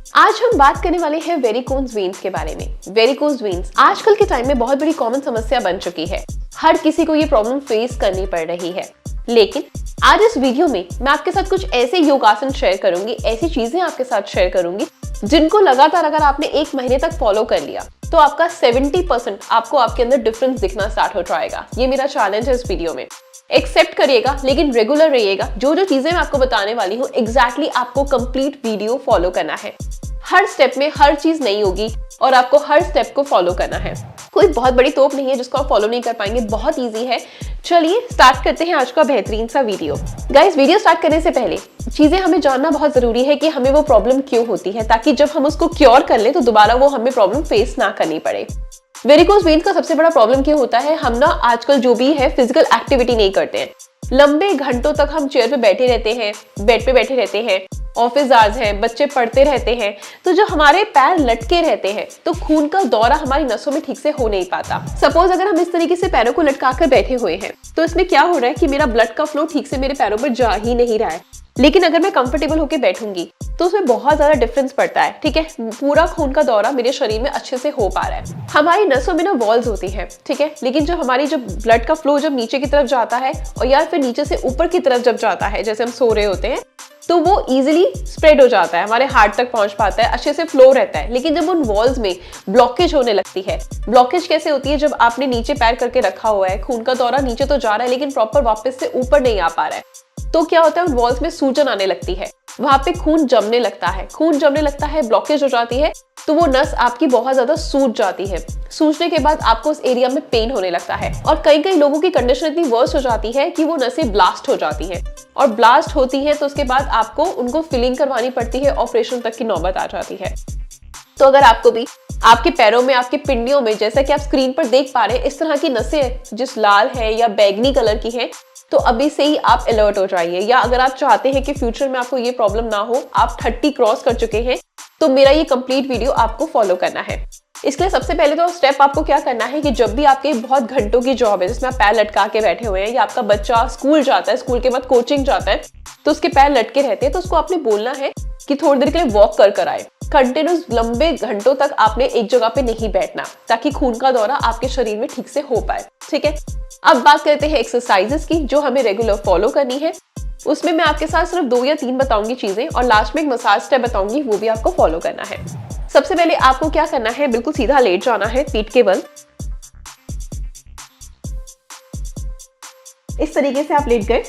आज हम बात करने वाले हैं वेरिकोज वेन्स के बारे में। वेरिकोज वेन्स आजकल के टाइम में बहुत बड़ी कॉमन समस्या बन चुकी है। हर किसी को ये प्रॉब्लम फेस करनी पड़ रही है। लेकिन आज इस वीडियो में मैं आपके साथ कुछ ऐसे योगासन शेयर करूंगी, ऐसी चीजें आपके साथ शेयर करूंगी जिनको लगातार अगर आपने 1 महीने तक फॉलो कर लिया तो आपका 70% आपको आपके अंदर डिफरेंस दिखना स्टार्ट हो जाएगा। ये मेरा चैलेंज है इस वीडियो में। एक्सेप्ट करिएगा लेकिन रेगुलर रहिएगा। जो जो चीजें मैं आपको बताने वाली हूँ एग्जैक्टली आपको कंप्लीट वीडियो फॉलो करना है। हर स्टेप में हर चीज नहीं होगी और आपको हर स्टेप को फॉलो करना है। कोई बहुत बड़ी तोप नहीं है जिसको आप फॉलो नहीं कर पाएंगे, बहुत इजी है। चलिए स्टार्ट करते हैं आज का बेहतरीन सा वीडियो। गाइस, वीडियो स्टार्ट करने से पहले चीजें हमें जानना बहुत जरूरी है कि हमें वो प्रॉब्लम क्यों होती है, ताकि जब हम उसको क्योर कर ले तो दोबारा वो हमें प्रॉब्लम फेस ना करनी पड़े। वेरिकोज वेन्स का सबसे बड़ा प्रॉब्लम क्या होता है, हम ना आजकल जो भी है फिजिकल एक्टिविटी नहीं करते हैं। लंबे घंटों तक हम चेयर पे बैठे रहते हैं, बेड पे बैठे रहते हैं, ऑफिस आवर्स हैं, बच्चे पढ़ते रहते हैं, तो जो हमारे पैर लटके रहते हैं तो खून का दौरा हमारी नसों में ठीक से हो नहीं पाता। सपोज अगर हम इस तरीके से पैरों को लटकाकर बैठे हुए हैं तो इसमें क्या हो रहा है कि मेरा ब्लड का फ्लो ठीक से मेरे पैरों पर जा ही नहीं रहा है। लेकिन अगर मैं कंफर्टेबल होकर बैठूंगी तो उसमें बहुत ज्यादा डिफरेंस पड़ता है। ठीक है, पूरा खून का दौरा मेरे शरीर में अच्छे से हो पा रहा है। हमारी नसों में ना वॉल्स होती हैं, ठीक है, लेकिन जो हमारी जब ब्लड का फ्लो जब नीचे की तरफ जाता है और या फिर नीचे से ऊपर की तरफ जब जाता है, जैसे हम सो रहे होते हैं, तो वो इजीली स्प्रेड हो जाता है, हमारे हार्ट तक पहुंच पाता है, अच्छे से फ्लो रहता है। लेकिन जब उन वॉल्स में ब्लॉकेज होने लगती है, ब्लॉकेज कैसे होती है, जब आपने नीचे पैर करके रखा हुआ है, खून का दौरा नीचे तो जा रहा है लेकिन प्रॉपर वापस से ऊपर नहीं आ पा रहा है, तो क्या होता है उन वॉल्स में सूजन आने लगती है, वहां पे खून जमने लगता है। खून जमने लगता है, ब्लॉकेज हो जाती है, तो वो नस आपकी बहुत ज्यादा सूज जाती है। सूजने के बाद आपको उस एरिया में पेन होने लगता है और कई कई लोगों की कंडीशन इतनी वर्स हो जाती है कि वो नसें ब्लास्ट हो जाती हैं और ब्लास्ट होती है तो उसके बाद आपको उनको फिलिंग करवानी पड़ती है, ऑपरेशन तक की नौबत आ जाती है। तो अगर आपको भी आपके पैरों में, आपके पिंडियों में, जैसा कि आप स्क्रीन पर देख पा रहे हैं, इस तरह की नसें जिस लाल है या बैगनी कलर की है, तो अभी से ही आप अलर्ट हो जाइए। या अगर आप चाहते हैं कि फ्यूचर में आपको ये प्रॉब्लम ना हो, आप 30 क्रॉस कर चुके हैं, तो मेरा ये कंप्लीट वीडियो आपको फॉलो करना है। इसके लिए सबसे पहले तो स्टेप आपको क्या करना है कि जब भी आपके बहुत घंटों की जॉब है जिसमें आप पैर लटका के बैठे हुए हैं, या आपका बच्चा स्कूल जाता है, स्कूल के बाद कोचिंग जाता है, तो उसके पैर लटके रहते हैं, तो उसको आपने बोलना है कि थोड़ी देर के लिए वॉक कर आए। कंटिन्यूस लंबे घंटों तक आपने एक जगह पे नहीं बैठना, ताकि खून का दौरा आपके शरीर में ठीक से हो पाए। ठीक है, अब बात करते हैं एक्सरसाइजेस की जो हमें रेगुलर फॉलो करनी है। उसमें मैं आपके साथ सिर्फ 2 या 3 बताऊंगी चीजें और लास्ट में एक मसाज स्टेप बताऊंगी, वो भी आपको फॉलो करना है। सबसे पहले आपको क्या करना है, बिल्कुल सीधा लेट जाना है, पीठ के बल। इस तरीके से आप लेट गए।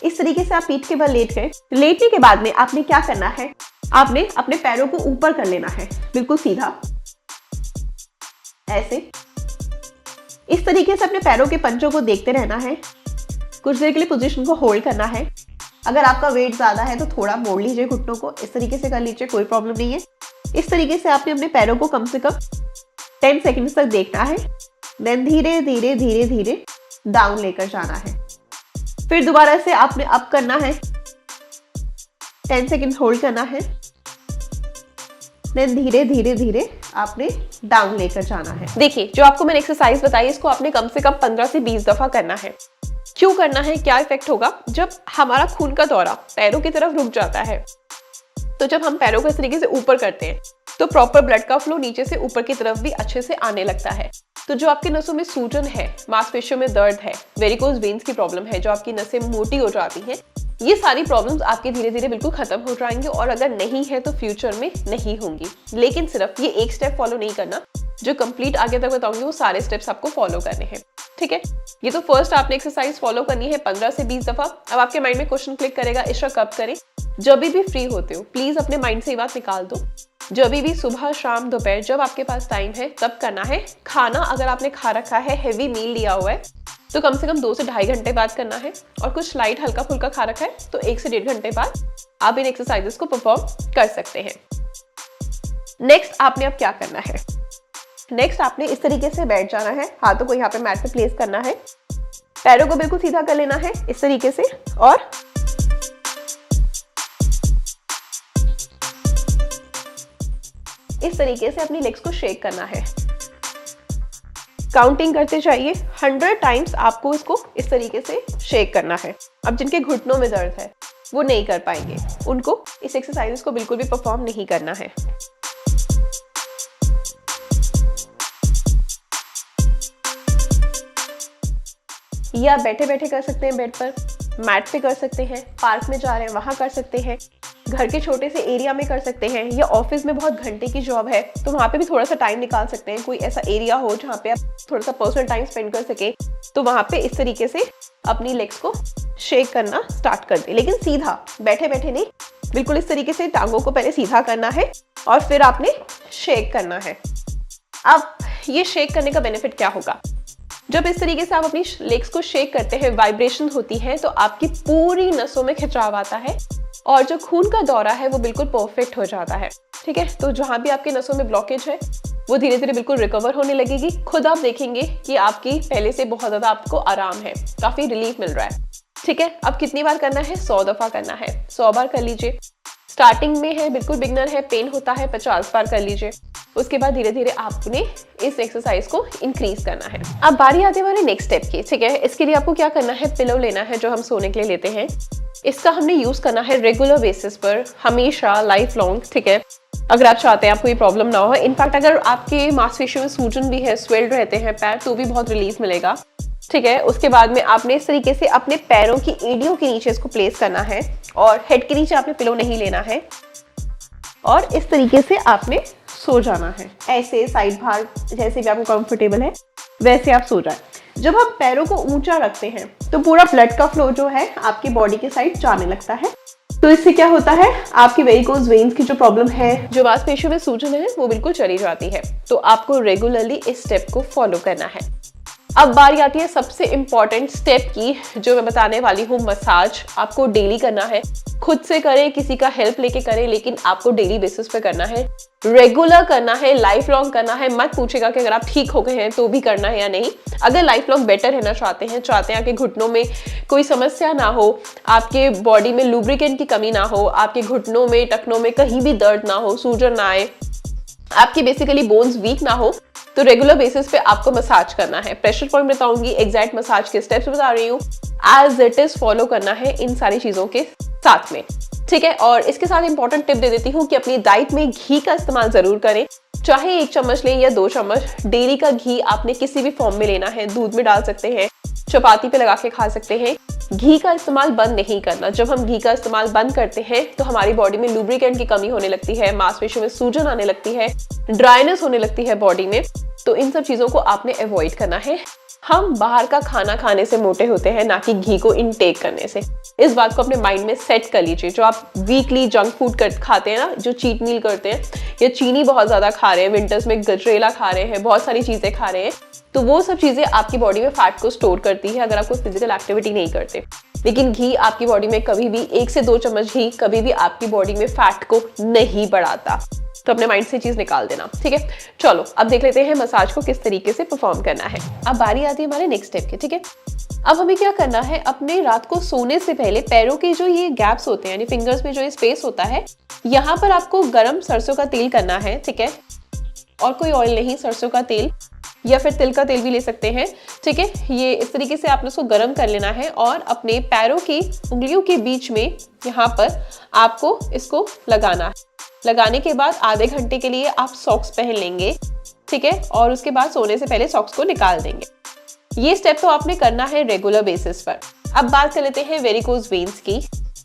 इस तरीके से आप पीठ के बल लेट गए। लेटने के बाद में आपने क्या करना है, आपने अपने पैरों को ऊपर कर लेना है, बिल्कुल सीधा ऐसे। इस तरीके से अपने पैरों के पंजों को देखते रहना है। कुछ देर के लिए पोजीशन को होल्ड करना है। अगर आपका वेट ज्यादा है तो थोड़ा मोड़ लीजिए घुटनों को, इस तरीके से कर लीजिए, कोई प्रॉब्लम नहीं है। इस तरीके से आपने अपने पैरों को कम से कम 10 सेकेंड्स तक देखना है। देन धीरे धीरे धीरे धीरे डाउन लेकर जाना है। फिर दोबारा से आपने अप करना है, 10 सेकेंड्स होल्ड करना है। देन धीरे धीरे धीरे आपने डाउन लेकर जाना है। देखिए, जो आपको मैंने एक्सरसाइज बताई इसको आपने कम से कम 15 से 20 दफा करना है। क्यों करना है, क्या इफेक्ट होगा, जब हमारा खून का दौरा पैरों की तरफ रुक जाता है, तो जब हम पैरों को इस तरीके से ऊपर करते हैं तो प्रॉपर ब्लड का फ्लो नीचे से ऊपर की तरफ भी अच्छे से आने लगता है। तो जो आपके नसों में सूजन है, मांसपेशियों में दर्द है, वेरिकोज वेन्स की प्रॉब्लम है, जो आपकी नसें मोटी हो जाती हैं, ये सारी प्रॉब्लम्स आपके धीरे धीरे बिल्कुल खत्म हो जाएंगे और अगर नहीं है तो फ्यूचर में नहीं होंगी। लेकिन सिर्फ ये एक स्टेप फॉलो नहीं करना, जो कंप्लीट आगे तक बताऊंगी वो सारे स्टेप्स आपको फॉलो करने हैं। ठीक है, ये तो फर्स्ट आपने एक्सरसाइज फॉलो करनी है 15 से 20 दफा। अब आपके माइंड में क्वेश्चन क्लिक करेगा, इशरा कब करें? जब भी फ्री होते हो प्लीज अपने माइंड से ये बात निकाल दो, जब भी सुबह शाम दोपहर जब आपके पास टाइम है तब करना है। खाना अगर आपने खा रखा है, हैवी मील लिया हुआ है, तो कम से कम 2 से ढाई घंटे बाद करना है। और कुछ लाइट हल्का फुल्का खा रखा है तो 1 से 1.5 घंटे बाद आप इन एक्सरसाइजेस को परफॉर्म कर सकते हैं। नेक्स्ट आपने अब क्या करना है, नेक्स्ट आपने इस तरीके से बैठ जाना है, हाथों को यहाँ पे मैट पे प्लेस करना है, पैरों को बिल्कुल सीधा कर लेना है इस तरीके से, और इस तरीके से अपनी लेग्स को शेक करना है। काउंटिंग करते जाइए, 100 टाइम्स आपको इसको इस तरीके से शेक करना है। अब जिनके घुटनों में दर्द है वो नहीं कर पाएंगे, उनको इस एक्सरसाइज को बिल्कुल भी परफॉर्म नहीं करना है। या बैठे बैठे कर सकते हैं, बेड पर, मैट पे कर सकते हैं, पार्क में जा रहे हैं वहां कर सकते हैं, घर के छोटे से एरिया में कर सकते हैं, या ऑफिस में बहुत घंटे की जॉब है तो वहां पे भी थोड़ा सा टाइम निकाल सकते हैं। कोई ऐसा एरिया हो जहाँ पे आप थोड़ा सा पर्सनल टाइम स्पेंड कर सके तो वहां पे इस तरीके से अपनी लेग्स को शेक करना स्टार्ट कर दे, लेकिन सीधा, बैठे बैठे नहीं, बिल्कुल इस तरीके से टांगों को पहले सीधा करना है और फिर आपने शेक करना है। अब ये शेक करने का बेनिफिट क्या होगा? जब इस तरीके से आप अपनी लेग्स को शेक करते हैं, वाइब्रेशन होती है तो आपकी पूरी नसों में खिंचाव आता है और जो खून का दौरा है वो बिल्कुल परफेक्ट हो जाता है। ठीक है, तो जहां भी आपके नसों में ब्लॉकेज है वो धीरे धीरे बिल्कुल रिकवर होने लगेगी। खुद आप देखेंगे कि आपकी पहले से बहुत ज्यादा आपको आराम है, काफी रिलीफ मिल रहा है। ठीक है, अब कितनी बार करना है? 100 दफा करना है, 100 बार कर लीजिए। स्टार्टिंग में है, बिल्कुल बिगनर है, पेन होता है, 50 बार कर लीजिए। उसके बाद धीरे धीरे आपने इस एक्सरसाइज को इंक्रीज करना है। अब बारी आती है हमारे नेक्स्ट स्टेप की। ठीक है, इसके लिए आपको क्या करना है? पिलो लेना है जो हम सोने के लिए लेते हैं। इसका हमने यूज करना है रेगुलर बेसिस पर, हमेशा, लाइफ लॉन्ग। ठीक है, अगर आप चाहते हैं आपको ये प्रॉब्लम ना हो, इनफैक्ट अगर आपके मांसपेशियों में सूजन भी है, स्वेल्ड रहते हैं पैर, तो भी बहुत रिलीफ मिलेगा। ठीक है, उसके बाद में आपने इस तरीके से अपने पैरों की एड़ियों के नीचे इसको प्लेस करना है और हेड के नीचे आपने पिलो नहीं लेना है और इस तरीके से आपने सो जाना है। ऐसे साइड भाग जैसे भी आपको कंफर्टेबल है वैसे आप सो जाए। जब हम पैरों को ऊंचा रखते हैं तो पूरा ब्लड का फ्लो जो है आपकी बॉडी के साइड जाने लगता है। तो इससे क्या होता है? आपकी वेरिकोज वेन्स की जो प्रॉब्लम है, जो मांसपेशियों में सूजन है, वो बिल्कुल चली जाती है। तो आपको रेगुलरली इस स्टेप को फॉलो करना है। अब बारी आती है सबसे इंपॉर्टेंट स्टेप की, जो मैं बताने वाली हूँ, मसाज। आपको डेली करना है, खुद से करें, किसी का हेल्प लेके करें, लेकिन आपको डेली बेसिस पे करना है, रेगुलर करना है, लाइफ लॉन्ग करना है। मत पूछेगा कि अगर आप ठीक हो गए हैं तो भी करना है या नहीं। अगर लाइफ लॉन्ग बेटर रहना चाहते हैं आपके घुटनों में कोई समस्या ना हो, आपके बॉडी में लुब्रिकेंट की कमी ना हो, आपके घुटनों में, टखनों में कहीं भी दर्द ना हो, सूजन ना आए, आपकी बेसिकली बोन्स वीक ना हो, तो रेगुलर बेसिस पे आपको मसाज करना है। प्रेशर पॉइंट बताऊंगी, एग्जैक्ट मसाज के स्टेप्स बता रही हूँ, एज इट इज फॉलो करना है इन सारी चीजों के साथ में। ठीक है, और इसके साथ इंपॉर्टेंट टिप दे देती हूँ कि अपनी डाइट में घी का इस्तेमाल जरूर करें। चाहे 1 चम्मच लें या 2 चम्मच, डेली का घी आपने किसी भी फॉर्म में लेना है। दूध में डाल सकते हैं, चपाती पे लगा के खा सकते हैं। घी का इस्तेमाल बंद नहीं करना। जब हम घी का इस्तेमाल बंद करते हैं तो हमारी बॉडी में लुब्रिकेंट की कमी होने लगती है, मांसपेशियों में सूजन आने लगती है, ड्राइनेस होने लगती है बॉडी में। तो इन सब चीजों को आपने अवॉइड करना है। हम बाहर का खाना खाने से मोटे होते हैं, ना कि घी को इनटेक करने से। इस बात को अपने माइंड में सेट कर लीजिए। जो आप वीकली जंक फूड खाते हैं ना, जो चीट मील करते हैं, या चीनी बहुत ज्यादा खा रहे हैं, विंटर्स में गजरेला खा रहे हैं, बहुत सारी चीजें खा रहे हैं, तो वो सब चीजें आपकी बॉडी में फैट को स्टोर करती है अगर आप कोई फिजिकल एक्टिविटी नहीं करते। लेकिन घी आपकी बॉडी में कभी भी 1 से 2 चम्मच घी कभी भी आपकी बॉडी में फैट को नहीं बढ़ाता। तो अपने माइंड से चीज निकाल देना। ठीक है, चलो अब देख लेते हैं मसाज को किस तरीके से परफॉर्म करना है। अब बारी आती है हमारे नेक्स्ट स्टेप की। ठीक है, अब हमें क्या करना है? अपने रात को सोने से पहले पैरों के जो ये गैप्स होते हैं, यानी फिंगर्स में जो ये स्पेस होता है, यहाँ पर आपको गरम सरसों का तेल करना है। ठीक है, और कोई ऑयल नहीं, सरसों का तेल या फिर तिल का तेल भी ले सकते हैं। ठीक है, ये इस तरीके से आपने उसको गर्म कर लेना है और अपने पैरों की उंगलियों के बीच में यहाँ पर आपको इसको लगाना है। लगाने के बाद आधे घंटे के लिए आप सॉक्स पहन लेंगे। ठीक है, और उसके बाद सोने से पहले सॉक्स को निकाल देंगे। ये स्टेप तो आपने करना है रेगुलर बेसिस पर। अब बात कर लेते हैं वेरिकोज वेन्स की।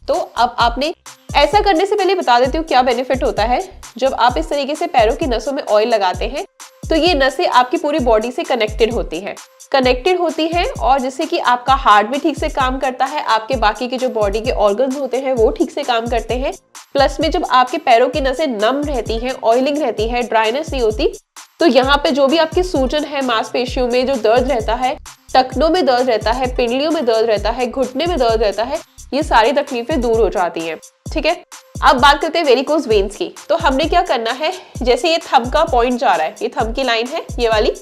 तो अब आपने ऐसा करने से पहले बता देती हूँ क्या बेनिफिट होता है। जब आप इस तरीके से पैरों की नसों में ऑयल लगाते हैं तो ये नसें आपकी पूरी बॉडी से कनेक्टेड होती हैं और जिससे कि आपका हार्ट भी ठीक से काम करता है, आपके बाकी के जो बॉडी के ऑर्गन्स होते हैं वो ठीक से काम करते हैं। प्लस में जब आपके पैरों की नसें नम रहती हैं, ऑयलिंग रहती है, ड्राइनेस नहीं होती, तो यहाँ पे जो भी आपकी सूजन है, मांसपेशियों में जो दर्द रहता है, टखनों में दर्द रहता है, पिंडलियों में दर्द रहता है, घुटने में दर्द रहता है, ये सारी तकलीफें दूर हो जाती हैं। ठीक है, अब बात करते हैं वेरिकोज वेन्स की। तो हमने क्या करना है? जैसे ये थंब का पॉइंट जा रहा है, ये थंब की लाइन है, ये वाली,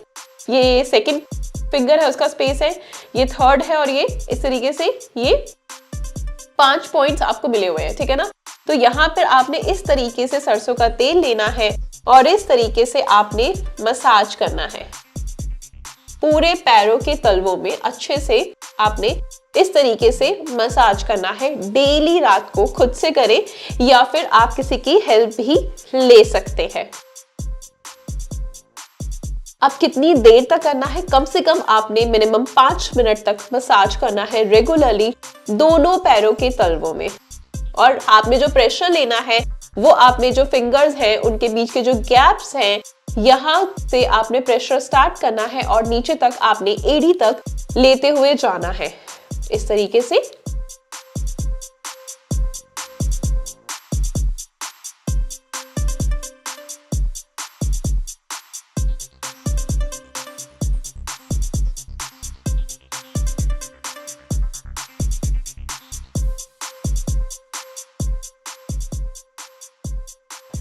ये सेकंड फिंगर है, उसका स्पेस है, ये थर्ड है, और ये इस तरीके से ये 5 पॉइंट्स आपको मिले हुए हैं। ठीक है ना, तो यहाँ पर आपने इस तरीके से सरसों का तेल लेना है और इस तरीके से आपने मसाज करना है। पूरे पैरों के तलवों में अच्छे से आपने इस तरीके से मसाज करना है। डेली रात को खुद से करें या फिर आप किसी की हेल्प भी ले सकते हैं। अब कितनी देर तक करना है? कम से कम आपने मिनिमम 5 मिनट तक मसाज करना है रेगुलरली दोनों पैरों के तलवों में। और आपने जो प्रेशर लेना है वो आपने जो फिंगर्स हैं उनके बीच के जो गैप्स हैं यहाँ से आपने प्रेशर स्टार्ट करना है और नीचे तक आपने एड़ी तक लेते हुए जाना है इस तरीके से।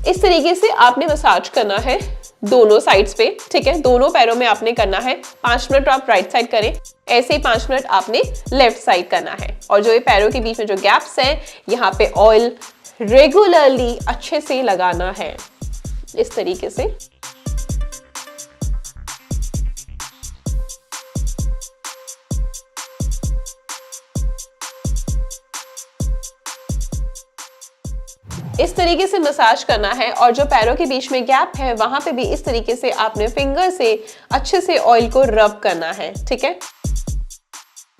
इस तरीके से आपने मसाज करना है दोनों साइड्स पे, ठीक है। दोनों पैरों में आपने करना है। 5 मिनट आप राइट साइड करें, ऐसे ही 5 मिनट आपने लेफ्ट साइड करना है। और जो ये पैरों के बीच में जो गैप्स हैं यहाँ पे ऑयल रेगुलरली अच्छे से लगाना है इस तरीके से। इस तरीके से मसाज करना है और जो पैरों के बीच में गैप है वहां पे भी इस तरीके से आपने फिंगर से अच्छे से ऑयल को रब करना है, ठीक है।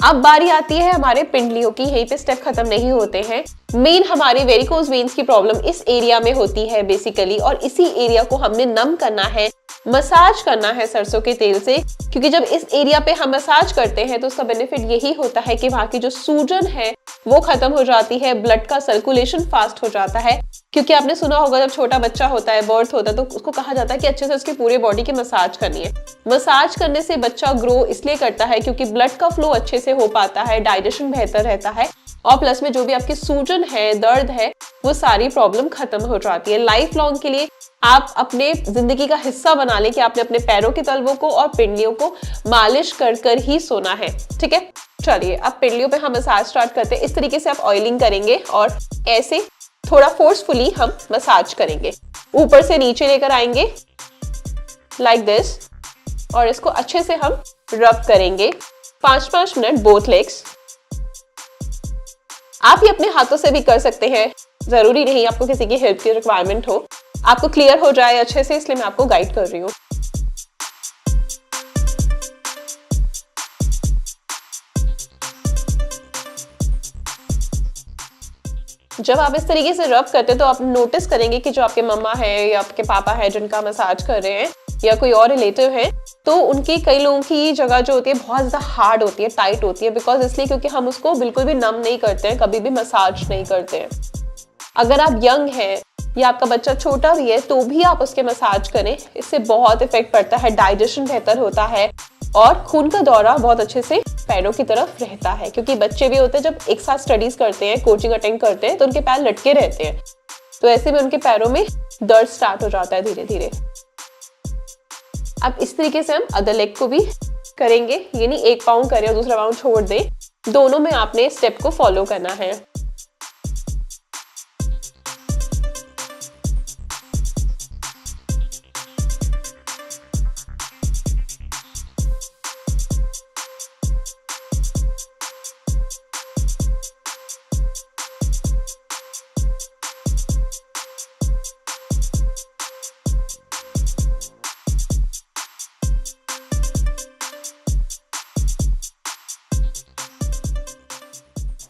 अब बारी आती है हमारे पिंडलियों की। यहीं पे स्टेप खत्म नहीं होते हैं। मेन हमारी वेरिकोज वेन्स की प्रॉब्लम इस एरिया में होती है बेसिकली, और इसी एरिया को हमने नम करना है, मसाज करना है सरसों के तेल से। क्योंकि जब इस एरिया पे हम मसाज करते हैं तो उसका बेनिफिट यही होता है कि वहां की जो सूजन है वो खत्म हो जाती है, ब्लड का सर्कुलेशन फास्ट हो जाता है। क्योंकि आपने सुना होगा जब छोटा बच्चा होता है, बर्थ होता है, तो उसको कहा जाता है कि अच्छे से उसकी पूरे बॉडी की मसाज करनी है। मसाज करने से बच्चा ग्रो इसलिए करता है क्योंकि ब्लड का फ्लो अच्छे से हो पाता है, डाइजेशन बेहतर रहता है, और प्लस में जो भी आपकी सूजन है, दर्द है, वो सारी प्रॉब्लम खत्म हो जाती है। लाइफ लॉन्ग के लिए आप अपने जिंदगी का हिस्सा बना लें कि आपने अपने पैरों के तलवों को और पिंडलियों को मालिश कर कर ही सोना है, ठीक है। चलिए अब पिंडलियों पे हम मसाज स्टार्ट करते हैं। इस तरीके से आप ऑयलिंग करेंगे और ऐसे थोड़ा फोर्सफुली हम मसाज करेंगे। ऊपर से नीचे लेकर आएंगे लाइक दिस, और इसको अच्छे से हम रब करेंगे 5-5 मिनट बोथ लेग्स। आप ये अपने हाथों से भी कर सकते हैं, जरूरी नहीं आपको किसी की हेल्प की रिक्वायरमेंट हो। आपको क्लियर हो जाए अच्छे से, इसलिए मैं आपको गाइड कर रही हूँ। जब आप इस तरीके से रब करते हैं तो आप नोटिस करेंगे कि जो आपके मम्मा है या आपके पापा है जिनका मसाज कर रहे हैं, या कोई और रिलेटिव है, तो उनकी कई लोगों की जगह जो होती है बहुत ज्यादा हार्ड होती है, टाइट होती है। बिकॉज इसलिए क्योंकि हम उसको बिल्कुल भी नम नहीं करते हैं, कभी भी मसाज नहीं करते हैं। अगर आप यंग हैं या आपका बच्चा छोटा भी है तो भी आप उसके मसाज करें, इससे बहुत इफेक्ट पड़ता है, डाइजेशन बेहतर होता है और खून का दौरा बहुत अच्छे से पैरों की तरफ रहता है। क्योंकि बच्चे भी होते हैं जब एक साथ स्टडीज करते हैं, कोचिंग अटेंड करते हैं, तो उनके पैर लटके रहते हैं, तो ऐसे में उनके पैरों में दर्द स्टार्ट हो जाता है धीरे धीरे। अब इस तरीके से हम अदर लेग को भी करेंगे, यानी एक पाँव करें और दूसरा पाँव छोड़ दें, दोनों में आपने स्टेप को फॉलो करना है।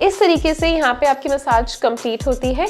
इस तरीके से यहाँ पे आपकी मसाज कंप्लीट होती है।